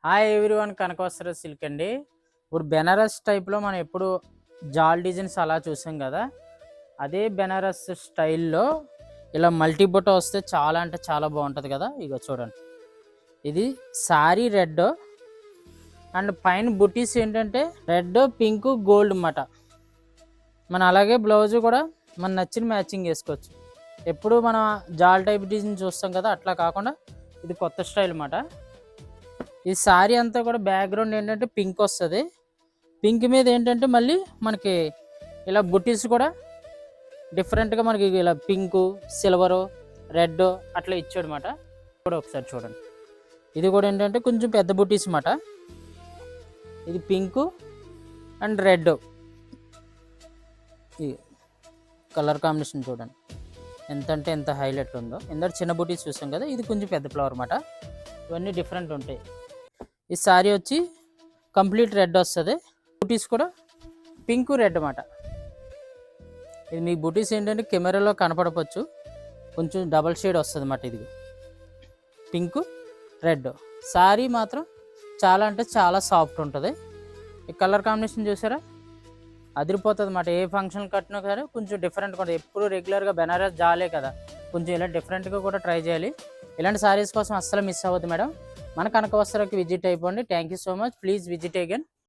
Hi everyone, కనకవస్త్ర silk అండి. ఇప్పుడు బెనారస్ టైప్లో మనం ఎప్పుడు జాల్ డిజైన్స్ అలా చూసాం కదా, అదే బెనారస్ స్టైల్లో ఇలా మల్టీ బుట్ట వస్తే చాలా అంటే చాలా బాగుంటుంది కదా. ఇక చూడండి, ఇది సారీ రెడ్ అండ్ పైన బుటీస్ ఏంటంటే రెడ్, పింక్, గోల్డ్ అన్నమాట. మన అలాగే బ్లౌజ్ కూడా మన నచ్చిన మ్యాచింగ్ వేసుకోవచ్చు. ఎప్పుడు మనం జాల్ టైప్ డిజైన్ చూస్తాం కదా, అట్లా కాకుండా ఇది కొత్త స్టైల్ అన్నమాట. ఈ శారీ అంతా కూడా బ్యాక్గ్రౌండ్ ఏంటంటే పింక్ వస్తుంది. పింక్ మీద ఏంటంటే మళ్ళీ మనకి ఇలా బుటీస్ కూడా డిఫరెంట్గా మనకి ఇలా పింకు, సిల్వరు, రెడ్ అట్లా ఇచ్చాడు అనమాట. కూడా ఒకసారి చూడండి, ఇది కూడా ఏంటంటే కొంచెం పెద్ద బుటీస్ అన్నమాట. ఇది పింకు అండ్ రెడ్, ఈ కలర్ కాంబినేషన్ చూడండి ఎంత అంటే ఎంత హైలైట్ ఉందో. ఎందుకంటే చిన్న బుటీస్ చూసాం కదా, ఇది కొంచెం పెద్ద ఫ్లవర్ అన్నమాట. ఇవన్నీ డిఫరెంట్ ఉంటాయి. ఈ శారీ వచ్చి కంప్లీట్ రెడ్ వస్తుంది, బుటీస్ కూడా పింక్ రెడ్ అన్నమాట. ఇది మీ బుటీస్ ఏంటంటే కెమెరాలో కనపడవచ్చు, కొంచెం డబల్ షేడ్ వస్తుంది అన్నమాట. ఇది పింక్ రెడ్ శారీ మాత్రం చాలా అంటే చాలా సాఫ్ట్ ఉంటుంది. ఈ కలర్ కాంబినేషన్ చూసారా, అదిరిపోతుంది అన్నమాట. ఏ ఫంక్షన్ కట్టినా కానీ కొంచెం డిఫరెంట్గా ఉంటుంది. ఎప్పుడు రెగ్యులర్గా బెనారస్ జాలే కదా, కొంచెం ఇలా డిఫరెంట్గా కూడా ట్రై చేయాలి. ఇలాంటి శారీస్ కోసం అస్సలు మిస్ అవ్వద్దు మేడం. మన కనకవస్త్రకి విజిట్ అయిపోండి. Thank you so much. Please visit again.